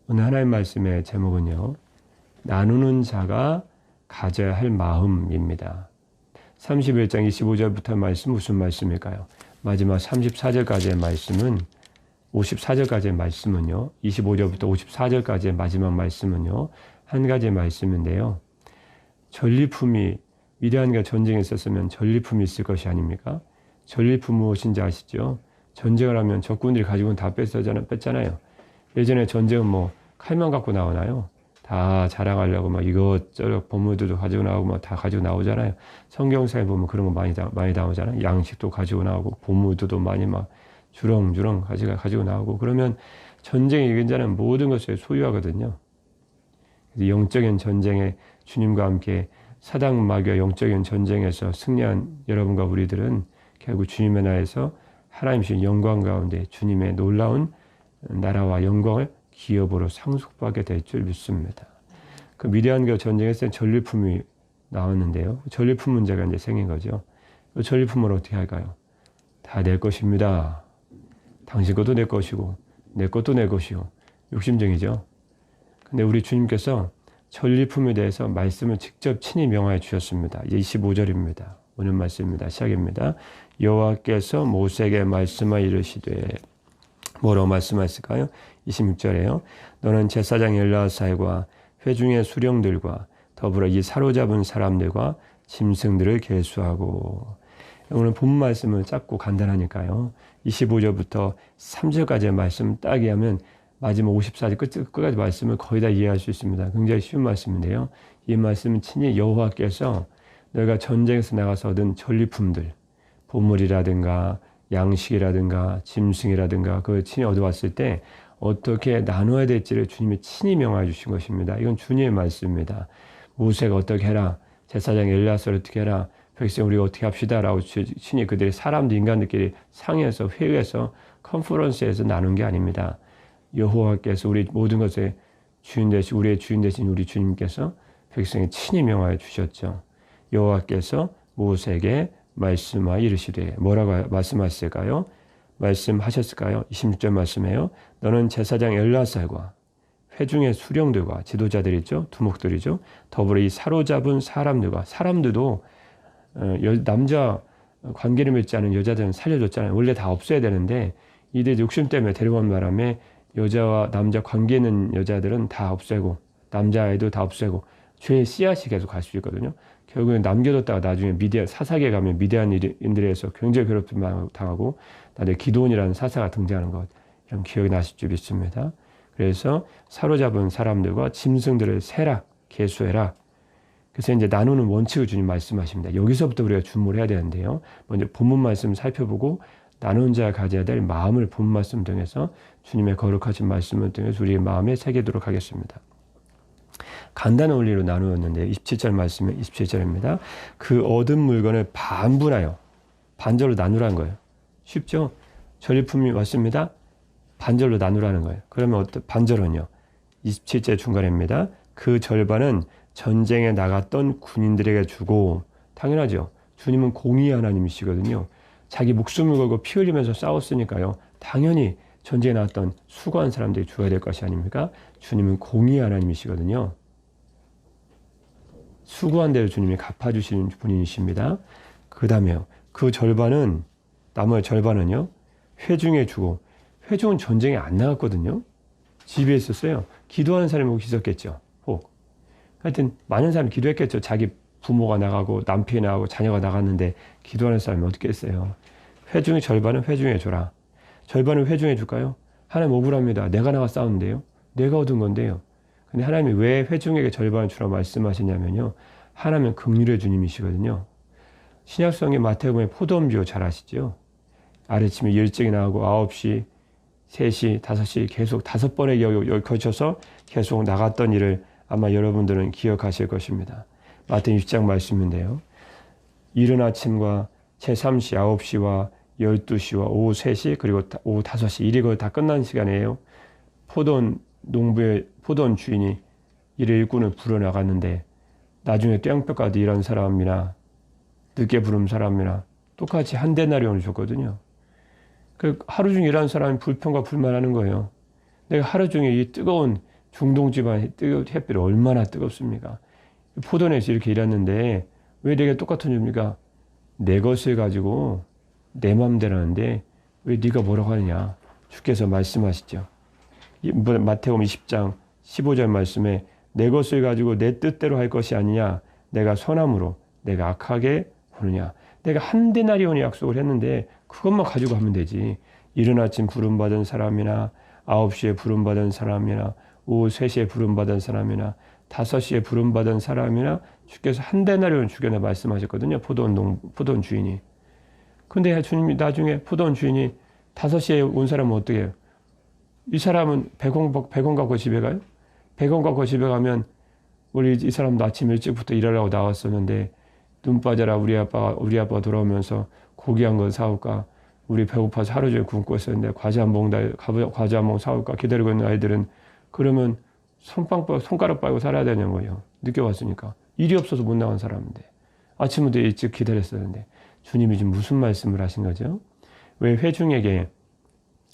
오늘 하나님 말씀의 제목은요, 나누는 자가 가져야 할 마음입니다. 31장 25절부터 말씀 무슨 말씀일까요? 마지막 34절까지의 말씀은 54절까지의 말씀은요, 25절부터 54절까지의 마지막 말씀은요, 한 가지의 말씀인데요. 전리품이 위대한 전쟁에 있었으면 전리품이 있을 것이 아닙니까? 전리품 무엇인지 아시죠? 전쟁을 하면 적군들이 가지고는 다 뺐잖아요. 예전에 전쟁은 뭐 칼만 갖고 나오나요? 다 자랑하려고 막 이것저것 보물들도 가지고 나오고 막 다 가지고 나오잖아요. 성경사에 보면 그런 거 많이 나오잖아요. 양식도 가지고 나오고 보물들도 많이 막 주렁주렁 가지고 나오고, 그러면 전쟁의 이긴자는 모든 것을 소유하거든요. 그래서 영적인 전쟁에 주님과 함께 사단 마귀와 영적인 전쟁에서 승리한 여러분과 우리들은 결국 주님의 나라에서 하나님이신 영광 가운데 주님의 놀라운 나라와 영광을 기업으로 상속받게 될 줄 믿습니다. 그 미디안 그 전쟁에서 전리품이 나왔는데요. 전리품 문제가 이제 생긴 거죠. 그 전리품을 어떻게 할까요? 다 내 것입니다. 당신 것도 내 것이고 내 것도 내 것이고, 욕심쟁이죠. 근데 우리 주님께서 전리품에 대해서 말씀을 직접 친히 명하여 주셨습니다. 이제 25절입니다. 오늘 말씀입니다. 시작입니다. 여호와께서 모세에게 말씀하여 이르시되, 뭐라고 말씀하셨을까요? 26절에요. 너는 제사장 엘르아살과 회중의 수령들과 더불어 이 사로잡은 사람들과 짐승들을 계수하고. 오늘 본 말씀은 짧고 간단하니까요. 25절부터 3절까지의 말씀 따기 하면 마지막 54절 끝까지 말씀을 거의 다 이해할 수 있습니다. 굉장히 쉬운 말씀인데요. 이 말씀은 친히 여호와께서 너희가 전쟁에서 나가서 얻은 전리품들, 보물이라든가 양식이라든가 짐승이라든가 그걸 친히 얻어왔을 때 어떻게 나눠야 될지를 주님이 친히 명하여 주신 것입니다. 이건 주님의 말씀입니다. 모세가 어떻게 해라, 제사장 엘리야서를 어떻게 해라, 백성 우리가 어떻게 합시다 라고 친히 그들이 사람들 인간들끼리 상의해서 회의해서 컨퍼런스에서 나눈 게 아닙니다. 여호와께서 우리 모든 것의 주인 되신, 우리의 주인 되신 우리 주님께서 백성에 친히 명하여 주셨죠. 여호와께서 모세에게 말씀하여 이르시되, 뭐라고 말씀하셨을까요? 말씀하셨을까요? 26절 말씀이에요. 너는 제사장 엘르아살과 회중의 수령들과 지도자들이죠, 두목들이죠, 더불어 이 사로잡은 사람들과, 사람들도 남자 관계를 맺지 않은 여자들은 살려줬잖아요. 원래 다 없어야 되는데 이들 욕심 때문에 데려온 바람에 여자와 남자 관계 있는 여자들은 다 없애고 남자아이도 다 없애고 죄의 씨앗이 계속 갈 수 있거든요. 결국엔 남겨뒀다가 나중에 사사기에 가면 미디안인들에 의해서 굉장히 괴롭힘을 당하고 나중에 기드온이라는 사사가 등장하는 것, 이런 기억이 나실 줄 믿습니다. 그래서 사로잡은 사람들과 짐승들을 세라, 계수해라. 그래서 이제 나누는 원칙을 주님 말씀하십니다. 여기서부터 우리가 주목을 해야 되는데요. 먼저 본문 말씀을 살펴보고 나누는 자가 가져야 될 마음을 본 말씀 통해서 주님의 거룩하신 말씀을 통해서 우리의 마음에 새기도록 하겠습니다. 간단한 원리로 나누었는데 27절 말씀은 27절입니다. 그 얻은 물건을 반분하여 반절로 나누라는 거예요. 쉽죠? 전리품이 왔습니다. 반절로 나누라는 거예요. 그러면 어떤 반절은요? 27절 중간입니다. 그 절반은 전쟁에 나갔던 군인들에게 주고, 당연하죠. 주님은 공의 하나님이시거든요. 자기 목숨을 걸고 피 흘리면서 싸웠으니까요. 당연히 전쟁에 나갔던 수고한 사람들이 줘야 될 것이 아닙니까? 주님은 공의 하나님이시거든요. 수고한 대로 주님이 갚아주시는 분이십니다. 그 다음에요. 그 절반은, 나머지 절반은요, 회중에 주고, 회중은 전쟁에 안 나갔거든요. 집에 있었어요. 기도하는 사람이 혹시 있었겠죠. 하여튼 많은 사람이 기도했겠죠. 자기 부모가 나가고 남편이 나가고 자녀가 나갔는데 기도하는 사람이 어떻게 했어요. 회중의 절반은 회중에 줘라. 절반은 회중에 줄까요? 하나님 억울합니다. 내가 나가 싸웠는데요. 내가 얻은 건데요. 근데 하나님이 왜 회중에게 절반을 주라고 말씀하시냐면요. 하나님은 긍휼의 주님이시거든요. 신약성의 마태복음의 포도원 비유 잘 아시죠? 아침에 일찍 나가고 9시, 3시, 5시 계속 5번에 걸쳐서 계속 나갔던 일을 아마 여러분들은 기억하실 것입니다. 마태복음 20장 말씀인데요. 이른 아침과 제3시 9시와 12시와 오후 3시 그리고 오후 5시, 일이 거의 다 끝난 시간이에요. 포도원 농부의 포도원 주인이 이를 일꾼을 불어나갔는데 나중에 땡볕까지 일한 사람이나 늦게 부른 사람이나 똑같이 한 데나리온을 줬거든요. 그 하루 종일 일하는 사람이 불평과 불만하는 거예요. 내가 하루 종일 이 뜨거운 중동 지방 햇빛이 얼마나 뜨겁습니까? 포도원에서 이렇게 일했는데 왜 내가 똑같은 줍니까? 내 것을 가지고 내 마음대로 하는데 왜 네가 뭐라고 하느냐? 주께서 말씀하시죠. 마태복음 20장 15절 말씀에 내 것을 가지고 내 뜻대로 할 것이 아니냐? 내가 선함으로 내가 악하게 보느냐? 내가 한 데나리온의 약속을 했는데 그것만 가지고 하면 되지. 이른 아침 부름받은 사람이나 9시에 부름받은 사람이나 오후 3시에 부름받은 사람이나 5시에 부름받은 사람이나 주께서 한 데나리온 주게나 말씀하셨거든요. 포도원 주인이. 근데 주님이 나중에 포도원 주인이 5시에 온 사람은 어떻게 해요? 이 사람은 100원 갖고 집에 가요? 100원 갖고 집에 가면 우리 이 사람도 아침 일찍부터 일하려고 나왔었는데 눈 빠져라 우리 아빠 돌아오면서 고기 한 건 사올까? 우리 배고파서 하루 종일 굶고 있었는데 과자 한 봉 사올까? 기다리고 있는 아이들은 그러면 손가락 빨고 살아야 되는 거예요. 늦게 왔으니까. 일이 없어서 못 나간 사람인데. 아침부터 일찍 기다렸었는데. 주님이 지금 무슨 말씀을 하신 거죠? 왜 회중에게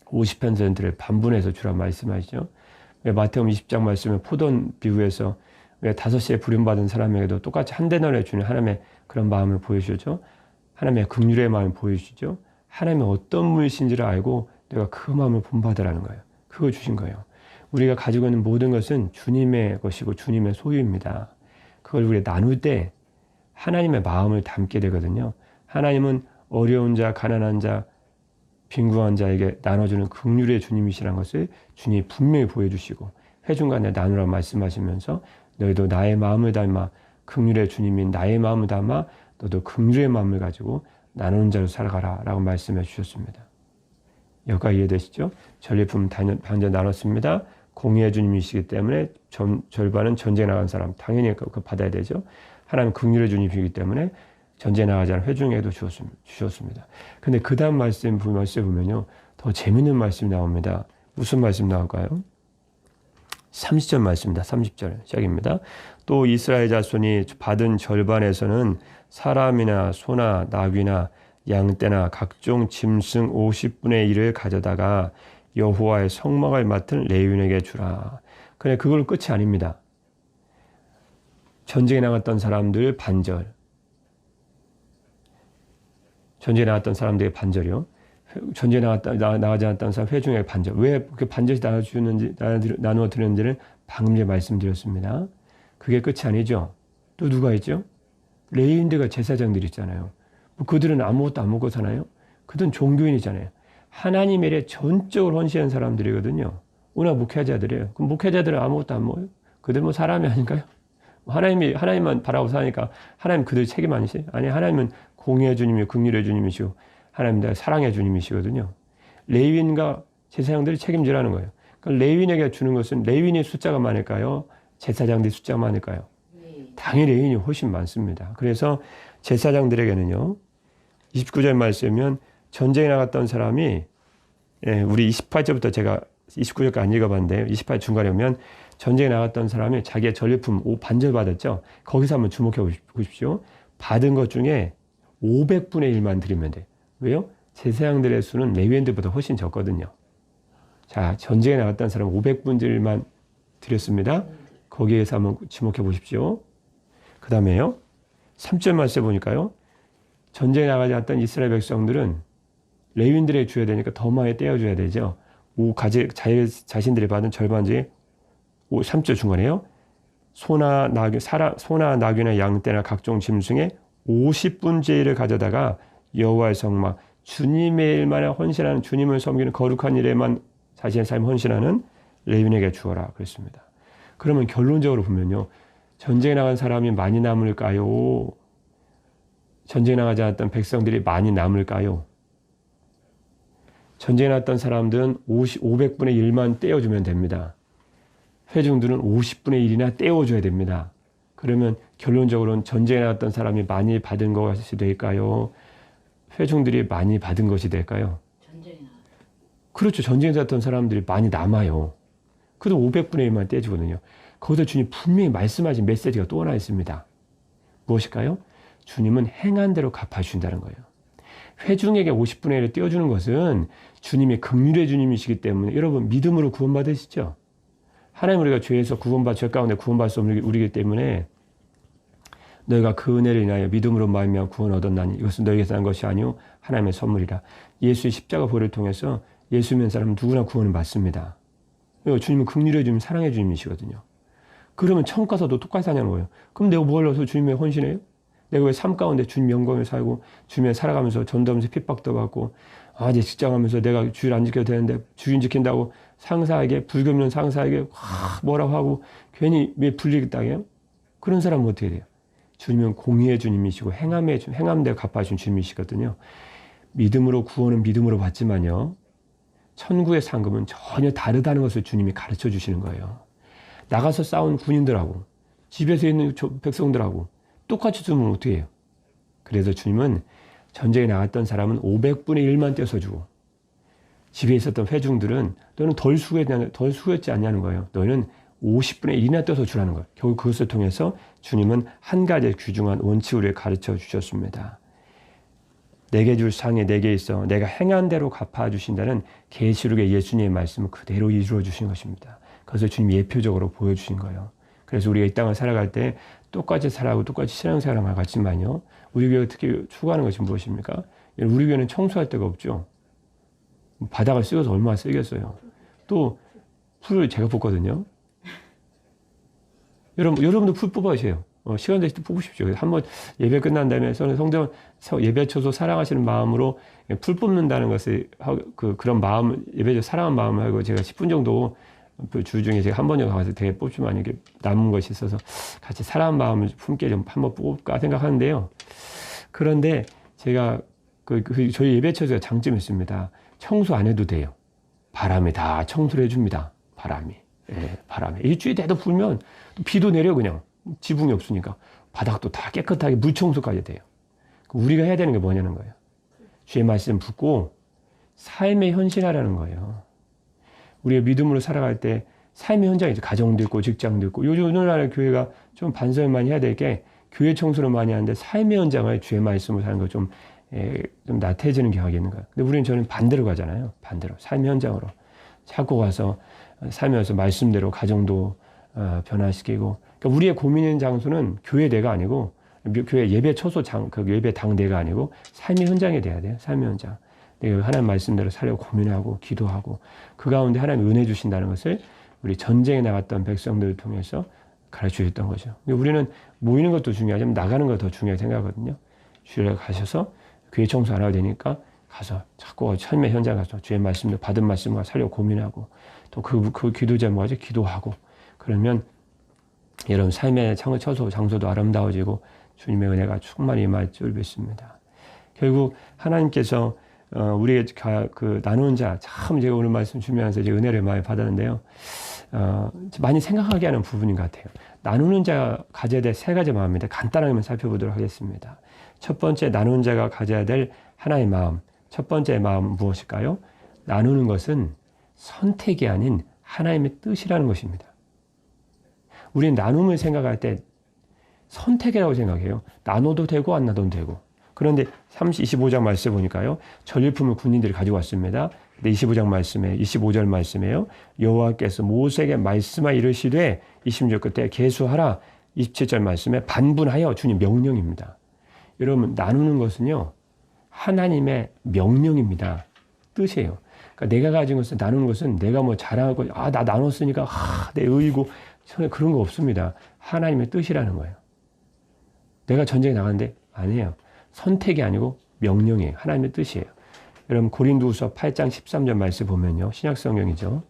50%를 반분해서 주라 말씀하시죠? 왜 마태복음 20장 말씀에 포도원 비유에서 왜 5시에 부름받은 사람에게도 똑같이 한 데나리온을 주는 하나님의 그런 마음을 보여주죠? 하나님의 긍휼의 마음을 보여주죠? 하나님의 어떤 분이신지를 알고 내가 그 마음을 본받으라는 거예요. 그거 주신 거예요. 우리가 가지고 있는 모든 것은 주님의 것이고 주님의 소유입니다. 그걸 우리가 나눌 때 하나님의 마음을 담게 되거든요. 하나님은 어려운 자, 가난한 자, 빈궁한 자에게 나눠주는 긍휼의 주님이시라는 것을 주님이 분명히 보여주시고 회중간에 나누라고 말씀하시면서 너희도 나의 마음을 담아 긍휼의 주님인 나의 마음을 담아 너도 긍휼의 마음을 가지고 나누는 자로 살아가라 라고 말씀해 주셨습니다. 여기까지 이해되시죠? 전리품 반절 나눴습니다. 공의의 주님이시기 때문에 절반은 전쟁에 나간 사람 당연히 그거 받아야 되죠. 하나님 긍휼의 주님이시기 때문에 전쟁에 나가지 않은 회중에도 주셨습니다. 근데 그 다음 말씀 보면요. 더 재밌는 말씀이 나옵니다. 무슨 말씀 나올까요? 30절 말씀입니다. 30절 시작입니다. 또 이스라엘 자손이 받은 절반에서는 사람이나 소나 나귀나 양떼나 각종 짐승 50분의 1을 가져다가 여호와의 성막을 맡은 레위인에게 주라. 그래 그걸 끝이 아닙니다. 전쟁에 나갔던 사람들 반절. 전쟁에 나갔던 사람들의 반절이요. 전쟁에 나가지 않았던 사람 회중의 반절. 왜 그 반절이 나누어 드렸는지는 방금 전에 말씀드렸습니다. 그게 끝이 아니죠. 또 누가 있죠? 레위인들과 제사장들이 있잖아요. 그들은 아무것도 안 먹고 사나요? 그들은 종교인이잖아요. 하나님에 대해 전적으로 헌신한 사람들이거든요. 오늘 목회자들이에요. 그럼 목회자들은 아무것도 안 먹어요? 그들 뭐 사람이 아닌가요? 하나님만 바라고 사니까 하나님 그들 책임 아니시? 아니, 하나님은 공의의 주님이고 긍휼의 주님이시고 하나님은 사랑의 주님이시거든요. 레위인과 제사장들이 책임지라는 거예요. 그러니까 레위인에게 주는 것은 레위인의 숫자가 많을까요? 제사장들의 숫자가 많을까요? 당연히 레위인이 훨씬 많습니다. 그래서 제사장들에게는요. 29절 말씀이면 전쟁에 나갔던 사람이 우리 28절부터 제가 29절까지 안 읽어봤는데요. 28절 중간에 오면 전쟁에 나갔던 사람이 자기의 전리품 반절 받았죠. 거기서 한번 주목해 보십시오. 받은 것 중에 500분의 1만 드리면 돼요. 왜요? 제사장들의 수는 레위인들보다 훨씬 적거든요. 자, 전쟁에 나갔던 사람 500분의 1만 드렸습니다. 거기에서 한번 주목해 보십시오. 그 다음에요. 3절 말씀에 보니까요. 전쟁에 나가지 않았던 이스라엘 백성들은 레위인들에게 줘야 되니까 더 많이 떼어줘야 되죠. 자신들이 받은 절반 중에 3절 중간에요. 소나 나귀나 양떼나 각종 짐승의 50분의 1을 가져다가 여호와의 성막 주님의 일만에 헌신하는 주님을 섬기는 거룩한 일에만 자신의 삶을 헌신하는 레위인에게 주어라 그랬습니다. 그러면 결론적으로 보면요. 전쟁에 나간 사람이 많이 남을까요? 전쟁에 나가지 않았던 백성들이 많이 남을까요? 전쟁에 나갔던 사람들은 500분의 1만 떼어주면 됩니다. 회중들은 50분의 1이나 떼어줘야 됩니다. 그러면 결론적으로는 전쟁에 나갔던 사람이 많이 받은 것이 될까요? 회중들이 많이 받은 것이 될까요? 그렇죠. 전쟁에 나갔던 사람들이 많이 남아요. 그래도 500분의 1만 떼주거든요. 거기서 주님 분명히 말씀하신 메시지가 또 하나 있습니다. 무엇일까요? 주님은 행한 대로 갚아주신다는 거예요. 회중에게 50분의 1을 떼어주는 것은 주님이 긍휼의 주님이시기 때문에 여러분 믿음으로 구원받으시죠? 하나님 우리가 죄에서 죄 가운데 구원받을 수 없는 우리이기 때문에 너희가 그 은혜를 인하여 믿음으로 말미암아 구원 얻었나니 이것은 너희에게서 난 것이 아니요 하나님의 선물이라. 예수의 십자가 보혈을 통해서 예수 믿는 사람은 누구나 구원을 받습니다. 주님은 긍휼의 주님, 사랑의 주님이시거든요. 그러면 천국 가서도 똑같이 사냐는 거예요. 그럼 내가 뭘 해서 주님의 헌신해요? 내가 왜 삶 가운데 주님 영광을 살고 주님을 살아가면서 전도하면서 핍박도 받고 이제 직장하면서 내가 주일 안 지켜도 되는데 주일 지킨다고 상사에게 불교 없는 상사에게 뭐라고 하고 괜히 왜 불리기 땅이에요? 그런 사람은 어떻게 돼요? 주님은 공의의 주님이시고 행함대로 갚아주신 주님이시거든요. 믿음으로 구원은 믿음으로 받지만요. 천국의 상급은 전혀 다르다는 것을 주님이 가르쳐 주시는 거예요. 나가서 싸운 군인들하고 집에서 있는 백성들하고 똑같이 주면 어떻게 해요? 그래서 주님은 전쟁에 나갔던 사람은 500분의 1만 떼서주고 집에 있었던 회중들은 너는 덜 수고했지 않냐는 거예요. 너희는 50분의 1이나 떼서 주라는 거예요. 결국 그것을 통해서 주님은 한 가지 귀중한 원칙을 가르쳐 주셨습니다. 내게 줄 상이 내게 있어 내가 행한 대로 갚아주신다는 계시록의 예수님의 말씀을 그대로 이루어 주신 것입니다. 그것을 주님이 예표적으로 보여주신 거예요. 그래서 우리가 이 땅을 살아갈 때 똑같이 살아가고 똑같이 신앙생활을 하지만요. 우리 교회가 특히 추구하는 것이 무엇입니까? 우리 교회는 청소할 데가 없죠. 바닥을 쓸어서 얼마나 쓰겠어요. 또 풀을 제가 뽑거든요. 여러분도 풀 뽑아주세요. 시간 되실 때 뽑으십시오. 한번 예배 끝난 다음에 성경 예배 쳐서 사랑하시는 마음으로 풀 뽑는다는 것을 그런 마음 예배적 사랑한 마음을 하고 제가 10분 정도 주 중에 제가 한 번 정도 가서 되게 뽑지만 이게 남은 것이 있어서 같이 사랑한 마음을 품게 좀 한번 뽑을까 생각하는데요. 그런데 제가 저희 예배처에서 장점이 있습니다. 청소 안 해도 돼요. 바람이 다 청소를 해줍니다. 바람이. 일주일 내도 불면 비도 내려 그냥. 지붕이 없으니까 바닥도 다 깨끗하게 물 청소까지 돼요. 우리가 해야 되는 게 뭐냐는 거예요. 주의 말씀 붙고 삶에 헌신하라는 거예요. 우리가 믿음으로 살아갈 때 삶의 현장이죠. 가정도 있고 직장도 있고 요즘 오늘날 교회가 좀 반성을 많이 해야 될 게 교회 청소를 많이 하는데 삶의 현장을 주의 말씀으로 사는 거 좀 나태해지는 경향이 있는 거예요. 근데 저는 반대로 가잖아요. 반대로 삶의 현장으로 찾고 가서 살면서 말씀대로 가정도 변화시키고 그러니까 우리의 고민인 장소는 교회 내가 아니고 교회 예배 처소장 그 예배 당 내가 아니고 삶의 현장이 돼야 돼요. 삶의 현장. 내가 하나님 말씀대로 살려고 고민하고 기도하고 그 가운데 하나님 은혜 주신다는 것을 우리 전쟁에 나갔던 백성들을 통해서 가르쳐 주셨던 거죠. 우리는 모이는 것도 중요하지만 나가는 거 더 중요하게 생각하거든요. 주일에 가셔서 교회 청소 안 해도 되니까 가서 자꾸 삶의 현장 가서 주의 말씀도 받은 말씀과 살려고 고민하고 또 그 기도 제목까지 기도하고 그러면 여러분 삶의 장소도 아름다워지고 주님의 은혜가 충만히 임할 줄 믿습니다. 결국 하나님께서 우리의 나누는 자 참 제가 오늘 말씀 주면서 이제 은혜를 많이 받았는데요. 많이 생각하게 하는 부분인 것 같아요. 나누는 자가 가져야 될 세 가지 마음인데 간단하게만 살펴보도록 하겠습니다. 첫 번째 나누는 자가 가져야 될 하나의 마음. 첫 번째 마음 무엇일까요? 나누는 것은 선택이 아닌 하나님의 뜻이라는 것입니다. 우리는 나눔을 생각할 때 선택이라고 생각해요. 나눠도 되고 안 나눠도 되고. 그런데 25장 말씀 보니까요. 전리품을 군인들이 가지고 왔습니다. 근데 25장 말씀에 25절 말씀에요. 여호와께서 모세에게 말씀하 이르시되 26절 끝에 계수하라 27절 말씀에 반분하여 주님 명령입니다. 여러분 나누는 것은요. 하나님의 명령입니다. 뜻이에요. 그러니까 내가 가진 것을 나누는 것은 내가 뭐 자랑하고 나 나눴으니까 내 의이고 그런 거 없습니다. 하나님의 뜻이라는 거예요. 내가 전쟁에 나갔는데 아니에요. 선택이 아니고 명령이에요. 하나님의 뜻이에요. 여러분 고린도후서 8장 13절 말씀 보면요. 신약 성경이죠.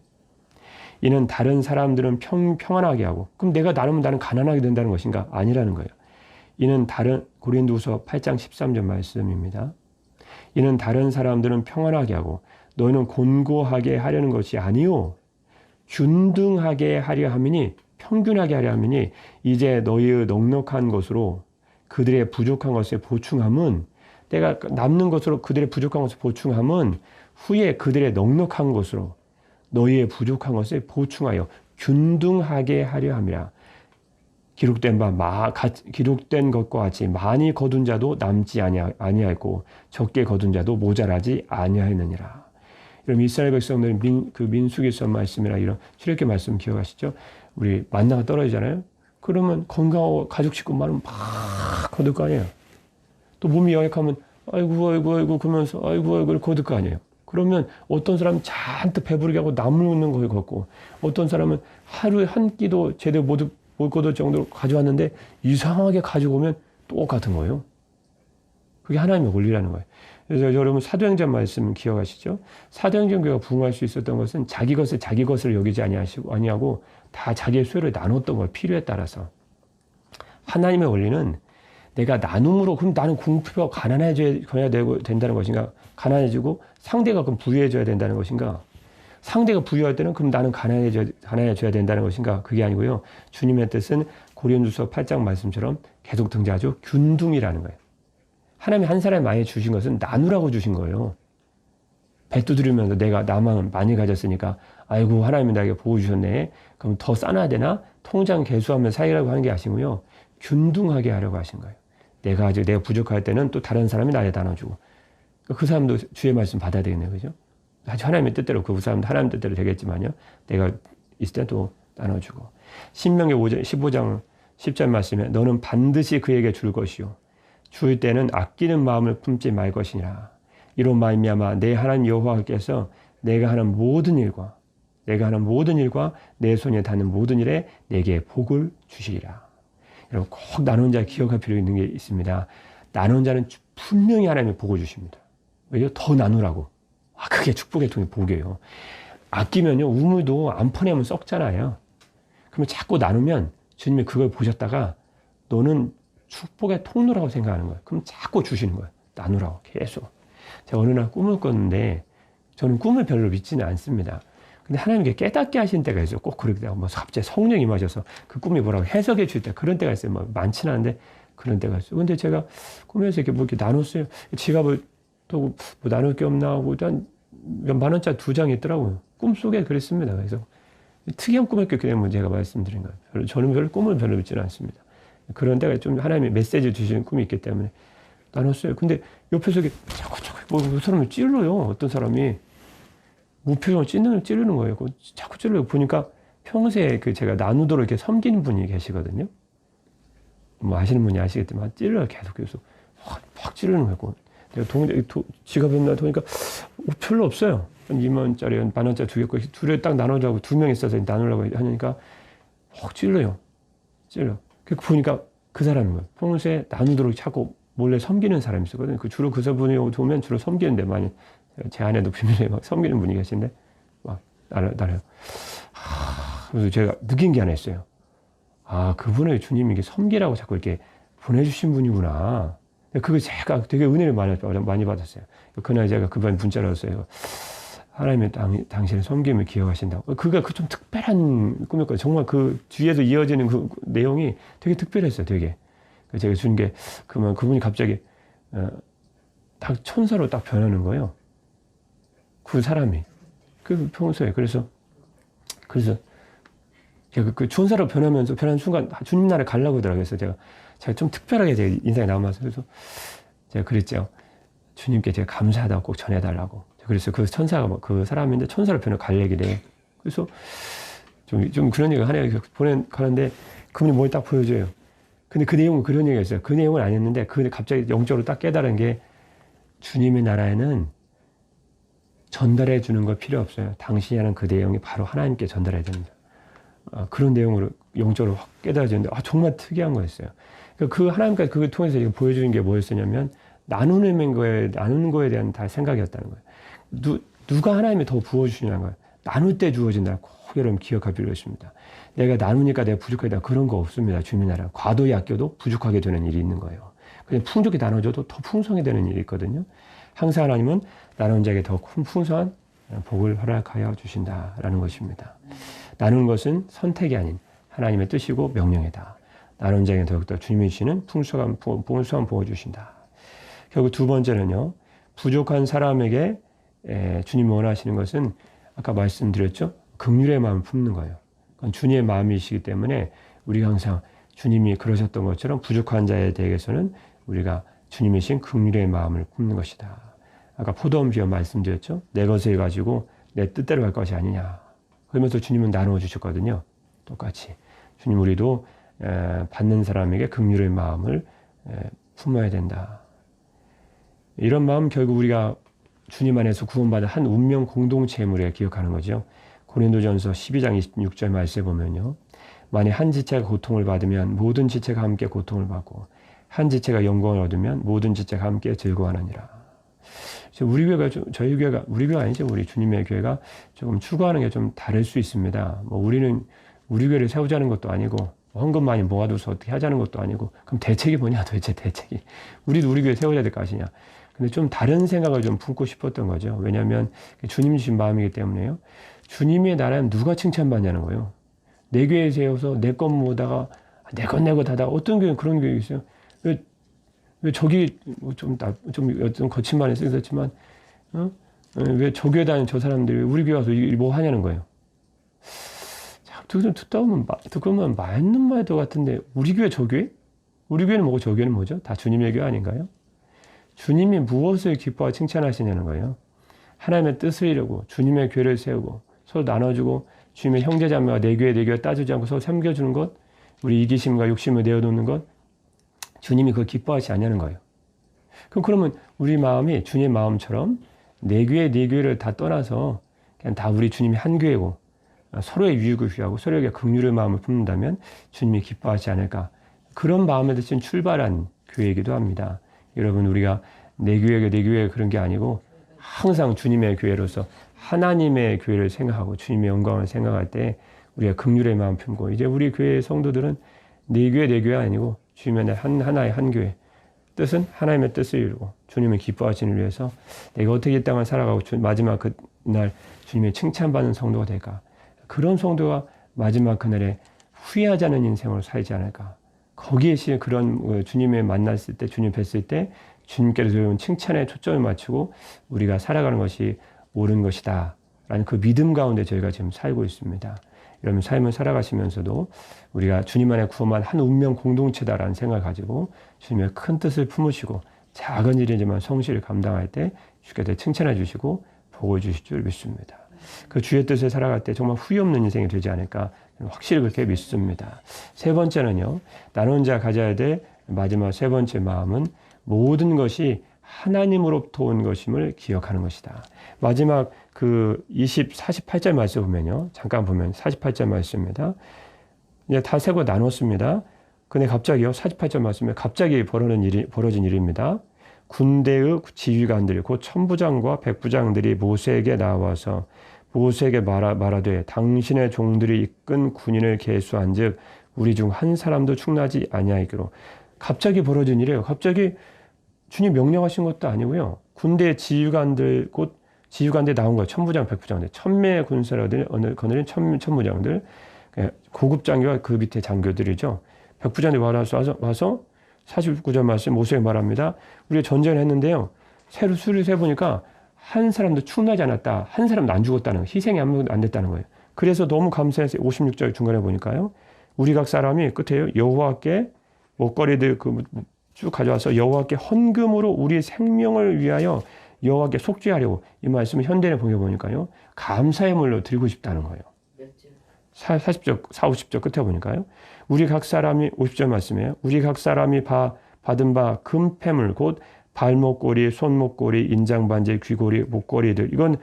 이는 다른 사람들은 평안하게 하고 그럼 내가 나누면 나는 가난하게 된다는 것인가? 아니라는 거예요. 이는 고린도후서 8장 13절 말씀입니다. 이는 다른 사람들은 평안하게 하고 너희는 곤고하게 하려는 것이 아니요 균등하게 하려 함이니 평균하게 하려 함이니 이제 너희의 넉넉한 것으로 그들의 부족한 것에 보충함은 내가 남는 것으로 그들의 부족한 것을 보충함은 후에 그들의 넉넉한 것으로 너희의 부족한 것을 보충하여 균등하게 하려 함이라. 기록된 것과 같이 많이 거둔 자도 남지 아니하였고 적게 거둔 자도 모자라지 아니하였느니라. 여러분 이스라엘 백성들은 그 민수기서 말씀이나 이런 출애굽기 말씀 기억하시죠? 우리 만나가 떨어지잖아요. 그러면 건강하고 가족 식구 많으면 막 거둘 거 아니에요. 또 몸이 연약하면 아이고 그러면서 아이고 거둘 거 아니에요. 그러면 어떤 사람은 잔뜩 배부르게 하고 남는 거에 걷고, 어떤 사람은 하루에 한 끼도 제대로 못 거둘 정도로 가져왔는데 이상하게 가지고 오면 똑같은 거예요. 그게 하나님의 원리라는 거예요. 그래서 여러분 사도행전 말씀 기억하시죠? 사도행전 교회가 부흥할 수 있었던 것은 자기 것을 여기지 아니하고 다 자기의 소유를 나눴던 거예요. 필요에 따라서. 하나님의 원리는 내가 나눔으로, 그럼 나는 궁핍하고 가난해져야 된다는 것인가? 가난해지고 상대가 그럼 부유해져야 된다는 것인가? 상대가 부유할 때는 그럼 나는 가난해져야 된다는 것인가? 그게 아니고요. 주님의 뜻은 고린도서 8장 말씀처럼 계속 등장하죠. 균등이라는 거예요. 하나님이 한 사람이 많이 주신 것은 나누라고 주신 거예요. 배 두드리면서 내가 나만 많이 가졌으니까 아이고 하나님이 나에게 보호 주셨네. 그럼 더 싸놔야 되나? 통장 개수하면 사이라고 하는 게 아시고요. 균등하게 하려고 하신 거예요. 내가 부족할 때는 또 다른 사람이 나에 나눠주고, 그 사람도 주의 말씀 받아야 되겠네요. 그죠? 아주 하나님의 뜻대로, 그 사람도 하나님 뜻대로 되겠지만요. 내가 있을 때 또 나눠주고. 신명기 15장 10절 말씀에 너는 반드시 그에게 줄 것이요. 줄 때는 아끼는 마음을 품지 말 것이니라. 이로 말미암아 내 하나님 여호와께서 내가 하는 모든 일과 내 손에 닿는 모든 일에 내게 복을 주시리라. 여러분 꼭 나눈 자 기억할 필요 있는 게 있습니다. 나눈 자는 분명히 하나님이 복을 주십니다. 왜요? 더 나누라고. 그게 축복의 통의 복이에요. 아끼면요, 우물도 안 퍼내면 썩잖아요. 그러면 자꾸 나누면 주님이 그걸 보셨다가 너는 축복의 통로라고 생각하는 거예요. 그럼 자꾸 주시는 거예요. 나누라고 계속. 제가 어느 날 꿈을 꿨는데 저는 꿈을 별로 믿지는 않습니다. 근데 하나님께 깨닫게 하신 때가 있어요. 꼭 그렇게 되고, 갑자기 성령이 임하셔서 그 꿈이 뭐라고 해석해 줄 때, 그런 때가 있어요. 많지는 않은데 그런 때가 있어요. 근데 제가 꿈에서 이렇게 나눴어요. 지갑을 또 나눌 게 없나 하고 일단 몇만 원짜리 2장이 있더라고요. 꿈속에 그랬습니다. 그래서 특이한 꿈을 꿨기 때문에 제가 말씀드린 거예요. 저는 별로 꿈을 별로 믿지는 않습니다. 그런 때가 좀 하나님의 메시지를 주시는 꿈이 있기 때문에 나눴어요. 근데 옆에서 자꾸 그 사람을 찔러요. 어떤 사람이 무표정을 찌르는 거예요. 자꾸 찔러요. 보니까 평소에 제가 나누도록 이렇게 섬기는 분이 계시거든요. 아시는 분이 아시겠지만 찔러요. 계속 확 찌르는 거예요. 내가 지갑에 나 보니까 별로 없어요. 한 2만원짜리, 한 만원짜리 2개, 둘에 딱 나누자고 2명 있어서 나누려고 하니까 확 찔러요. 보니까 그 사람인 거예요. 평소에 나누도록 자꾸 몰래 섬기는 사람이 있었거든요. 주로 그 분이 오면 주로 섬기는데, 많이 제 아내도 비밀리에 막 섬기는 분이 계신데 막 나눠요. 그래서 제가 느낀 게 하나 있어요. 그분을 주님이 이게 섬기라고 자꾸 이렇게 보내주신 분이구나. 그게 제가 되게 은혜를 많이 받았어요. 그날 제가 그분 문자를 왔어요. 하나님의 당신의 섬김을 기억하신다고. 그가 좀 특별한 꿈이었거든요. 정말 그 뒤에서 이어지는 그 내용이 되게 특별했어요. 되게. 제가 준 게, 그분이 갑자기 딱 천사로 딱 변하는 거예요. 그 사람이. 평소에. 그래서 제가 그 천사로 변하는 순간 주님 나라에 가려고 하더라고요. 그래서 제가 좀 특별하게 제 인상이 남아서, 그래서 제가 그랬죠. 주님께 제가 감사하다고 꼭 전해달라고. 그래서 그 천사가 그 사람인데 천사로 변해 갈 얘기래. 그래서 좀 그런 얘기를 하네요. 가는데 그분이 뭘 딱 보여줘요. 근데 그 내용은 그런 얘기가 있어요. 그 내용은 아니었는데, 갑자기 영적으로 딱 깨달은 게, 주님의 나라에는 전달해 주는 거 필요 없어요. 당신이 하는 그 내용이 바로 하나님께 전달해야 됩니다. 그런 내용으로 영적으로 확 깨달아지는데, 정말 특이한 거였어요. 그 하나님까지 그걸 통해서 보여주는 게 뭐였었냐면, 나누는 거에 대한 다 생각이었다는 거예요. 누가 하나님이 더 부어주시냐는 거예요. 나눌 때 주어진다. 꼭 여러분 기억할 필요가 있습니다. 내가 나누니까 내가 부족하다. 그런 거 없습니다. 주님의 나라. 과도히 아껴도 부족하게 되는 일이 있는 거예요. 그냥 풍족히 나눠줘도 더 풍성히 되는 일이 있거든요. 항상 하나님은 나눈 자에게 더 큰 풍성한 복을 허락하여 주신다라는 것입니다. 나누는 것은 선택이 아닌 하나님의 뜻이고 명령이다. 나눈 자에게 더욱더 주님이 주시는 풍성한 복을 주신다. 결국 두 번째는요. 부족한 사람에게 주님이 원하시는 것은 아까 말씀드렸죠. 긍휼의 마음을 품는 거예요. 그건 주님의 마음이시기 때문에 우리가 항상 주님이 그러셨던 것처럼 부족한 자에 대해서는 우리가 주님이신 긍휼의 마음을 품는 것이다. 아까 포도원 비유 말씀드렸죠. 내 것을 가지고 내 뜻대로 갈 것이 아니냐. 그러면서 주님은 나누어 주셨거든요. 똑같이 주님 우리도 받는 사람에게 긍휼의 마음을 품어야 된다. 이런 마음 결국 우리가 주님 안에서 구원받은 한 운명 공동체임을 기억하는 거죠. 고린도전서 12장 26절 말씀에 보면요. 만약 한 지체가 고통을 받으면 모든 지체가 함께 고통을 받고 한 지체가 영광을 얻으면 모든 지체가 함께 즐거워하느니라. 우리 교회가 저희 교회가 우리 교회 아니죠. 우리 주님의 교회가 조금 추구하는 게 좀 다를 수 있습니다. 뭐 우리는 우리 교회를 세우자는 것도 아니고 헌금 많이 모아둬서 어떻게 하자는 것도 아니고 그럼 대책이 뭐냐 도대체 대책이 우리도 우리 교회 세워야 될 것이냐. 근데 좀 다른 생각을 좀 품고 싶었던 거죠. 왜냐하면 주님 주신 마음이기 때문에요. 주님의 나라는 누가 칭찬받냐는 거예요. 내 교회에 세워서 내 것 모으다가 내 것 하다가 어떤 교회는 그런 교회 있어요. 왜 저기 좀 거친 말에 쓰였지만 왜 저 교회 다니는 저 사람들이 우리 교회 와서 뭐 하냐는 거예요. 좀 듣다 보면 맞는 말도 같은데 우리 교회 저 교회? 우리 교회는 뭐고 저 교회는 뭐죠? 다 주님의 교회 아닌가요? 주님이 무엇을 기뻐하고 칭찬하시냐는 거예요. 하나님의 뜻을 이루고 주님의 교회를 세우고 서로 나눠주고 주님의 형제자매와 내 교회 따지지 않고 서로 섬겨주는 것, 우리 이기심과 욕심을 내어놓는 것, 주님이 그걸 기뻐하지 않냐는 거예요. 그러면 우리 마음이 주님의 마음처럼 내 교회를 다 떠나서 그냥 다 우리 주님이 한 교회고 서로의 유익을 위하고 서로에게 긍휼의 마음을 품는다면 주님이 기뻐하지 않을까. 그런 마음에 대신 출발한 교회이기도 합니다. 여러분 우리가 내 교회 그런 게 아니고 항상 주님의 교회로서 하나님의 교회를 생각하고 주님의 영광을 생각할 때 우리가 긍휼의 마음 품고 이제 우리 교회 성도들은 내 교회 아니고 주님의 하나의 한 교회 뜻은 하나님의 뜻을 이루고 주님을 기뻐하시는 위해서 내가 어떻게 이 땅을 살아가고 마지막 그날 주님의 칭찬받는 성도가 될까. 그런 성도가 마지막 그날에 후회하지 않은 인생으로 살지 않을까. 거기에 그런 주님을 만났을 때 주님 뵀을 때 주님께서 주는 칭찬에 초점을 맞추고 우리가 살아가는 것이 옳은 것이다 라는 그 믿음 가운데 저희가 지금 살고 있습니다. 여러분 삶을 살아가시면서도 우리가 주님 안에 구원한 한 운명 공동체다라는 생각을 가지고 주님의 큰 뜻을 품으시고 작은 일이지만 성실히 감당할 때 주께서 칭찬해 주시고 복을 주실 줄 믿습니다. 그 주의 뜻을 살아갈 때 정말 후회 없는 인생이 되지 않을까 확실히 그렇게 믿습니다. 세 번째는요. 나눈 자 가져야 될 마지막 세 번째 마음은 모든 것이 하나님으로부터 온 것임을 기억하는 것이다. 마지막 그 48절 말씀 보면요. 잠깐 보면 48절 말씀입니다. 이제 다 세고 나눴습니다. 근데 갑자기요. 48절 말씀에 갑자기 벌어진 일입니다. 군대의 지휘관들 곧 천부장과 백부장들이 모세에게 나와서 모세에게 말하되 당신의 종들이 이끈 군인을 계수한즉 우리 중 한 사람도 충나지 아니하기로. 갑자기 벌어진 일이에요. 갑자기 주님 명령하신 것도 아니고요. 군대 지휘관들 곧 지휘관들이 나온 거예요. 천부장, 백부장들. 1000명의 군사를 거느린 천부장들. 고급 장교와 그 밑에 장교들이죠. 백부장들이 와서 49절 말씀 모세에게 말합니다. 우리가 전쟁을 했는데요. 수를 세보니까 한 사람도 충나지 않았다. 한 사람도 안 죽었다는 거예요. 희생이 아무도 안 됐다는 거예요. 그래서 너무 감사해서 56절 중간에 보니까요. 우리 각 사람이 끝에요. 여호와께 목걸이들 쭉 가져와서 여호와께 헌금으로 우리 생명을 위하여 여호와께 속죄하려고 이 말씀을 현대에 보니까요. 감사의 물로 드리고 싶다는 거예요. 50절 끝에 보니까요. 우리 각 사람이 50절 말씀이에요. 우리 각 사람이 받은 바 금패물 곧 발목걸이, 손목걸이, 인장반지, 귀걸이, 목걸이들 이건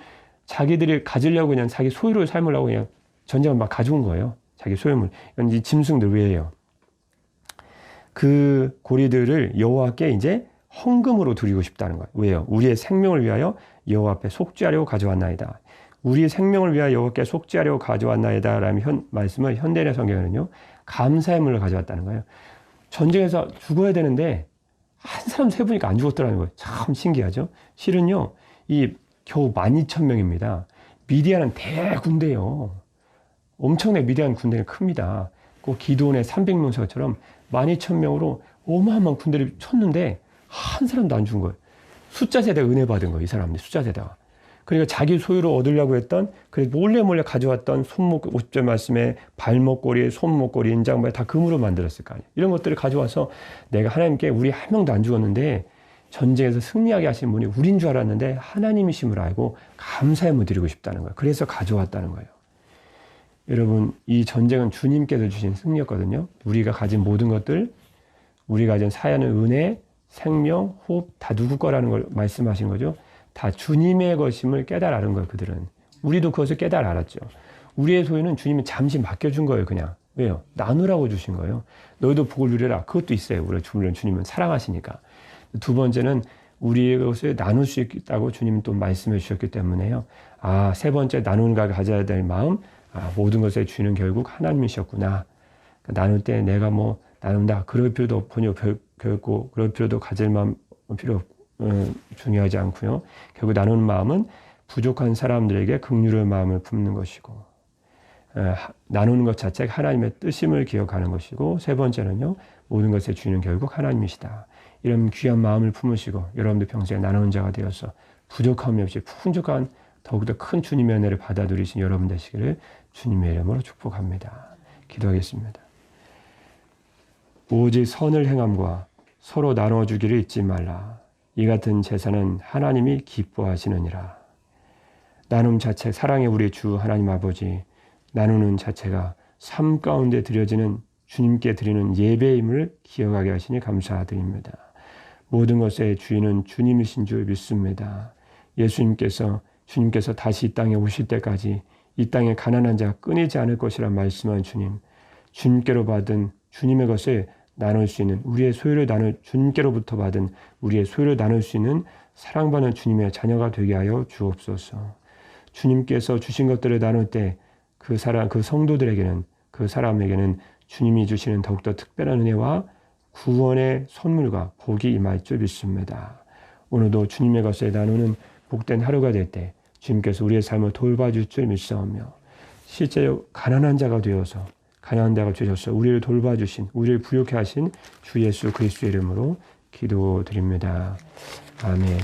자기들이 가지려고 그냥 자기 소유를 삶으려고 그냥 전쟁을 막 가져온 거예요. 자기 소유물. 이건 이 짐승들 외에요. 그 고리들을 여호와께 이제 헌금으로 드리고 싶다는 거예요. 왜요? 우리의 생명을 위하여 여호와 앞에 속죄하려고 가져왔나이다. 우리의 생명을 위하여 여호와께 속죄하려고 가져왔나이다 라는 말씀을 현대의 성경에는요. 감사의 물을 가져왔다는 거예요. 전쟁에서 죽어야 되는데 한 사람 세보니까 안 죽었더라는 거예요. 참 신기하죠. 실은요. 이 겨우 12,000명입니다. 미디안은 대군대예요. 엄청나게 미디안 군대가 큽니다. 꼭 기드온의 300명처럼 12,000명으로 어마어마한 군대를 쳤는데 한 사람도 안 죽은 거예요. 숫자 세대가 은혜 받은 거예요. 이 사람들이 숫자 세대가. 그러니까 자기 소유로 얻으려고 했던 그래서 몰래 가져왔던 50절 말씀에 발목걸이, 손목걸이, 인장발 다 금으로 만들었을 거 아니에요. 이런 것들을 가져와서 내가 하나님께 우리 한 명도 안 죽었는데 전쟁에서 승리하게 하신 분이 우린 줄 알았는데 하나님이심을 알고 감사의 못 드리고 싶다는 거예요. 그래서 가져왔다는 거예요. 여러분, 이 전쟁은 주님께서 주신 승리였거든요. 우리가 가진 모든 것들, 우리가 가진 사연의 은혜, 생명, 호흡 다 누구 거라는 걸 말씀하신 거죠. 다 주님의 것임을 깨달아 알은 거예요. 그들은. 우리도 그것을 깨달아 알았죠. 우리의 소유는 주님이 잠시 맡겨준 거예요. 그냥. 왜요? 나누라고 주신 거예요. 너희도 복을 누려라. 그것도 있어요. 우리 주님은 사랑하시니까. 두 번째는 우리의 것을 나눌 수 있다고 주님은 또 말씀해 주셨기 때문에요. 세 번째 나누는 가 가져야 될 마음. 모든 것의 주인은 결국 하나님이셨구나. 나눌 때 내가 뭐 나눈다. 그럴 필요도 전혀 결코 그럴 필요도 가질 마음 필요 중요하지 않고요. 결국 나누는 마음은 부족한 사람들에게 긍휼의 마음을 품는 것이고, 나누는 것 자체가 하나님의 뜻임을 기억하는 것이고, 세 번째는요, 모든 것의 주인은 결국 하나님이시다. 이런 귀한 마음을 품으시고 여러분들 평소에 나누는 자가 되어서 부족함이 없이 풍족한 더욱더 큰 주님의 은혜를 받아 누리신 여러분 되시기를 주님의 이름으로 축복합니다. 기도하겠습니다. 오직 선을 행함과 서로 나눠주기를 잊지 말라. 이 같은 제사는 하나님이 기뻐하시느니라. 나눔 자체, 사랑의 우리 주 하나님 아버지, 나누는 자체가 삶 가운데 드려지는 주님께 드리는 예배임을 기억하게 하시니 감사드립니다. 모든 것의 주인은 주님이신 줄 믿습니다. 주님께서 다시 이 땅에 오실 때까지 이 땅에 가난한 자가 끊이지 않을 것이라 말씀한 주님, 주님께로 받은 주님의 것을 나눌 수 있는 주님께로부터 받은 우리의 소유를 나눌 수 있는 사랑받는 주님의 자녀가 되게 하여 주옵소서. 주님께서 주신 것들을 나눌 때 그 성도들에게는, 그 사람에게는 주님이 주시는 더욱더 특별한 은혜와 구원의 선물과 복이 임할 줄 믿습니다. 오늘도 주님의 것을 나누는 복된 하루가 될 때 주님께서 우리의 삶을 돌봐줄 줄 믿사오며, 실제로 가난한 자가 되어서 우리를 돌봐주신, 우리를 부욕해 하신 주 예수 그리스도의 이름으로 기도드립니다. 아멘.